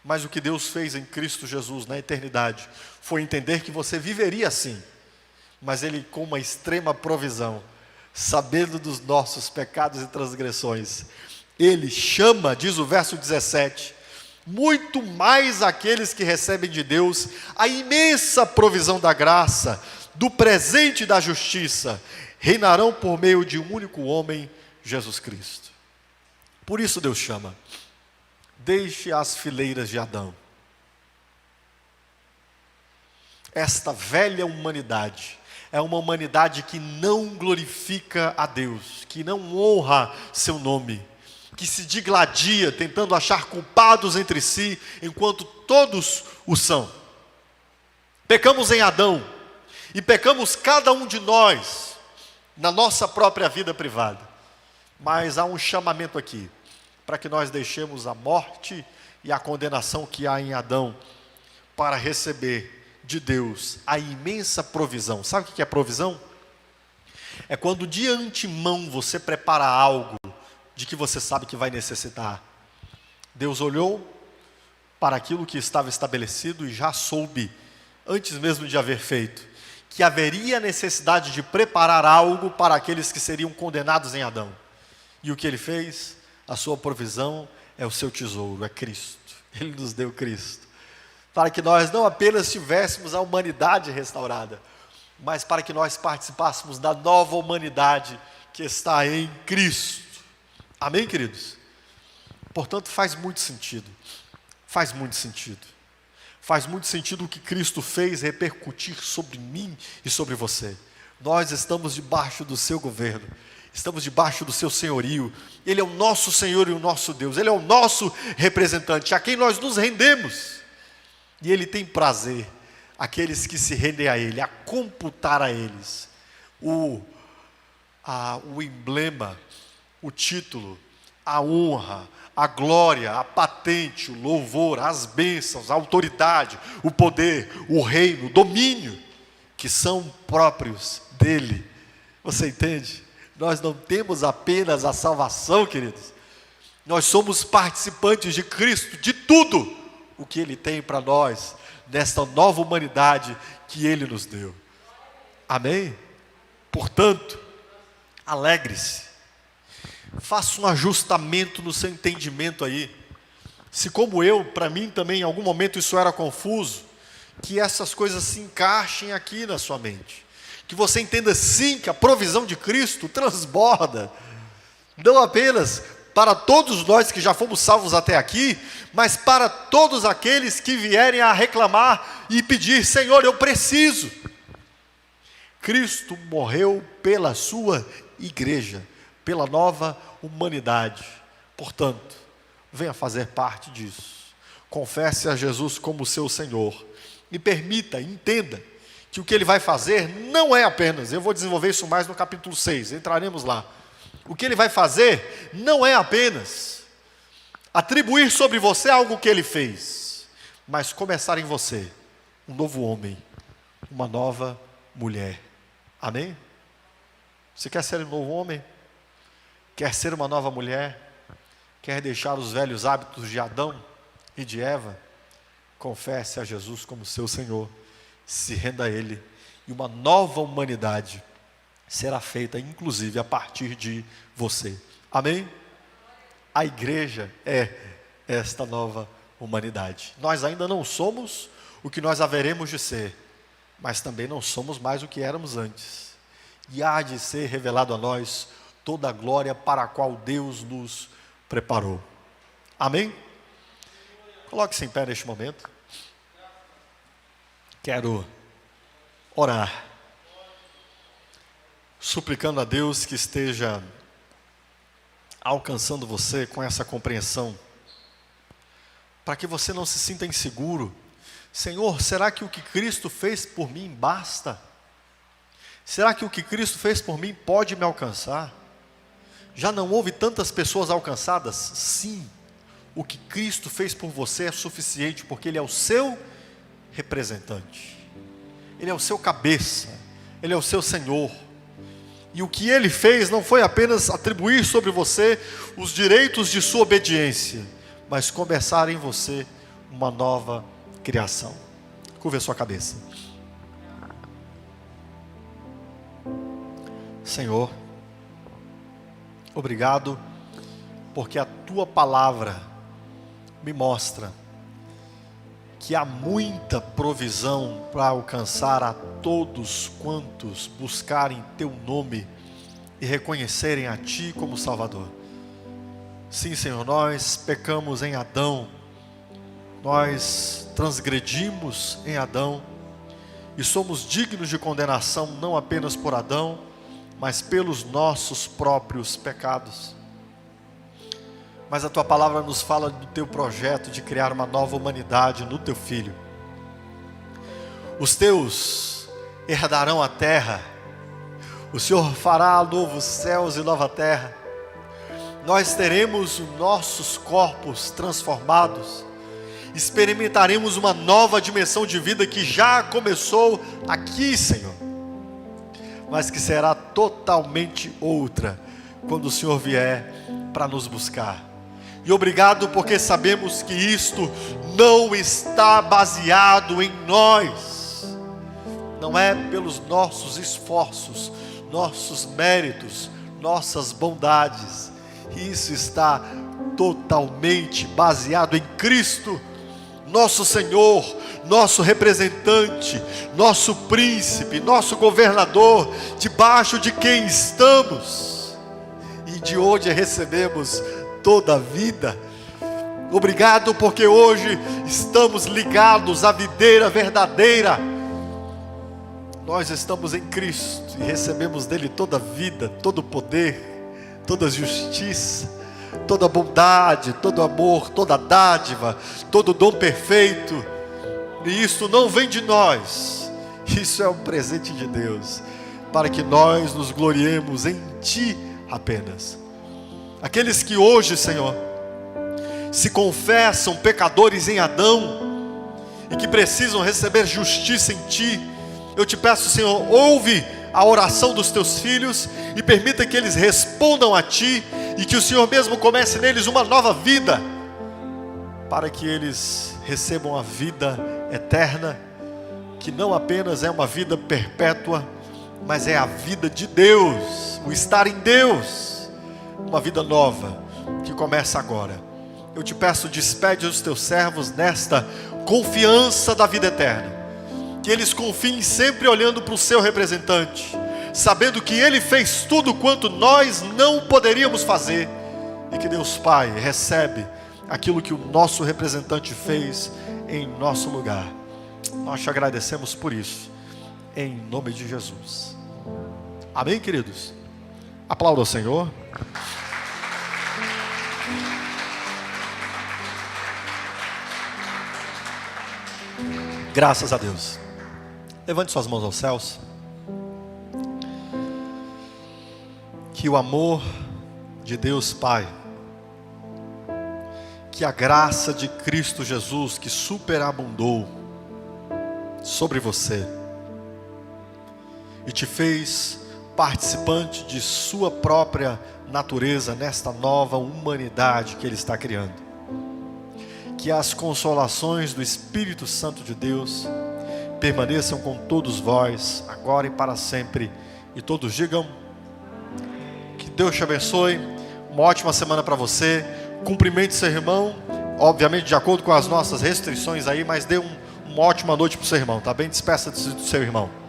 Mas o que Deus fez em Cristo Jesus na eternidade foi entender que você viveria assim, mas Ele, com uma extrema provisão, sabendo dos nossos pecados e transgressões, Ele chama, diz o verso 17, muito mais aqueles que recebem de Deus a imensa provisão da graça, do presente da justiça, reinarão por meio de um único homem, Jesus Cristo. Por isso Deus chama: deixe as fileiras de Adão. Esta velha humanidade é uma humanidade que não glorifica a Deus, que não honra seu nome, que se digladia tentando achar culpados entre si, enquanto todos o são. Pecamos em Adão, e pecamos cada um de nós, na nossa própria vida privada. Mas há um chamamento aqui, para que nós deixemos a morte e a condenação que há em Adão, para receber de Deus a imensa provisão. Sabe o que é provisão? É quando de antemão você prepara algo de que você sabe que vai necessitar. Deus olhou para aquilo que estava estabelecido e já soube, antes mesmo de haver feito, que haveria necessidade de preparar algo para aqueles que seriam condenados em Adão. E o que Ele fez? A sua provisão é o seu tesouro, é Cristo. Ele nos deu Cristo, para que nós não apenas tivéssemos a humanidade restaurada, mas para que nós participássemos da nova humanidade que está em Cristo. Amém, queridos? Portanto, faz muito sentido. Faz muito sentido. Faz muito sentido o que Cristo fez repercutir sobre mim e sobre você. Nós estamos debaixo do seu governo. Estamos debaixo do seu senhorio. Ele é o nosso Senhor e o nosso Deus. Ele é o nosso representante, a quem nós nos rendemos. E Ele tem prazer, aqueles que se rendem a Ele, a computar a eles o emblema, o título, a honra, a glória, a patente, o louvor, as bênçãos, a autoridade, o poder, o reino, o domínio, que são próprios dEle. Você entende? Nós não temos apenas a salvação, queridos. Nós somos participantes de Cristo, de tudo o que Ele tem para nós, nesta nova humanidade que Ele nos deu. Amém? Portanto, alegre-se. Faça um ajustamento no seu entendimento aí. Se como eu, para mim também em algum momento isso era confuso, que essas coisas se encaixem aqui na sua mente. Que você entenda sim que a provisão de Cristo transborda, não apenas para todos nós que já fomos salvos até aqui, mas para todos aqueles que vierem a reclamar e pedir: Senhor, eu preciso. Cristo morreu pela sua igreja, pela nova humanidade. Portanto, venha fazer parte disso. Confesse a Jesus como seu Senhor. E permita, entenda, que o que Ele vai fazer não é apenas, eu vou desenvolver isso mais no capítulo 6, entraremos lá. O que Ele vai fazer não é apenas atribuir sobre você algo que Ele fez, mas começar em você um novo homem, uma nova mulher. Amém? Você quer ser um novo homem? Quer ser uma nova mulher? Quer deixar os velhos hábitos de Adão e de Eva? Confesse a Jesus como seu Senhor, se renda a Ele, e uma nova humanidade será feita, inclusive, a partir de você. Amém? A igreja é esta nova humanidade. Nós ainda não somos o que nós haveremos de ser, mas também não somos mais o que éramos antes. E há de ser revelado a nós toda a glória para a qual Deus nos preparou. Amém? Coloque-se em pé neste momento. Quero orar, suplicando a Deus que esteja alcançando você com essa compreensão, para que você não se sinta inseguro. Senhor, será que o que Cristo fez por mim basta? Será que o que Cristo fez por mim pode me alcançar? Já não houve tantas pessoas alcançadas? Sim, o que Cristo fez por você é suficiente, porque Ele é o seu representante, Ele é o seu cabeça, Ele é o seu Senhor. E o que Ele fez não foi apenas atribuir sobre você os direitos de sua obediência, mas começar em você uma nova criação. Curva a sua cabeça. Senhor, obrigado, porque a Tua palavra me mostra que há muita provisão para alcançar a todos quantos buscarem Teu nome e reconhecerem a Ti como Salvador. Sim, Senhor, nós pecamos em Adão, nós transgredimos em Adão e somos dignos de condenação não apenas por Adão, mas pelos nossos próprios pecados. Mas a Tua palavra nos fala do Teu projeto de criar uma nova humanidade no Teu Filho. Os Teus herdarão a terra, o Senhor fará novos céus e nova terra. Nós teremos os nossos corpos transformados, experimentaremos uma nova dimensão de vida que já começou aqui, Senhor, mas que será totalmente outra quando o Senhor vier para nos buscar. E obrigado porque sabemos que isto não está baseado em nós, não é pelos nossos esforços, nossos méritos, nossas bondades. Isso está totalmente baseado em Cristo, nosso Senhor, nosso representante, nosso príncipe, nosso governador, debaixo de quem estamos e de onde recebemos toda a vida. Obrigado porque hoje estamos ligados à videira verdadeira. Nós estamos em Cristo e recebemos dele toda a vida, todo o poder, toda a justiça, toda a bondade, todo amor, toda a dádiva, todo o dom perfeito. E isso não vem de nós, isso é um presente de Deus, para que nós nos gloriemos em Ti apenas. Aqueles que hoje, Senhor, se confessam pecadores em Adão e que precisam receber justiça em Ti, eu te peço, Senhor, ouve a oração dos Teus filhos e permita que eles respondam a Ti e que o Senhor mesmo comece neles uma nova vida, para que eles recebam a vida eterna, que não apenas é uma vida perpétua, mas é a vida de Deus, o estar em Deus, uma vida nova que começa agora. eu te peço, despede os teus servos nesta confiança da vida eterna. Que eles confiem sempre olhando para o seu representante, sabendo que ele fez tudo quanto nós não poderíamos fazer. E que Deus Pai recebe aquilo que o nosso representante fez em nosso lugar. Nós te agradecemos por isso, em nome de Jesus. Amém, queridos? Aplauda o Senhor. Graças a Deus. Levante suas mãos aos céus. Que o amor de Deus Pai, que a graça de Cristo Jesus, que superabundou sobre você e te fez participante de sua própria natureza nesta nova humanidade que Ele está criando. Que as consolações do Espírito Santo de Deus permaneçam com todos vós, agora e para sempre. E todos digam: que Deus te abençoe, uma ótima semana para você. Cumprimente seu irmão, obviamente de acordo com as nossas restrições aí, mas dê uma ótima noite para o seu irmão, tá bem? Despeça do seu irmão.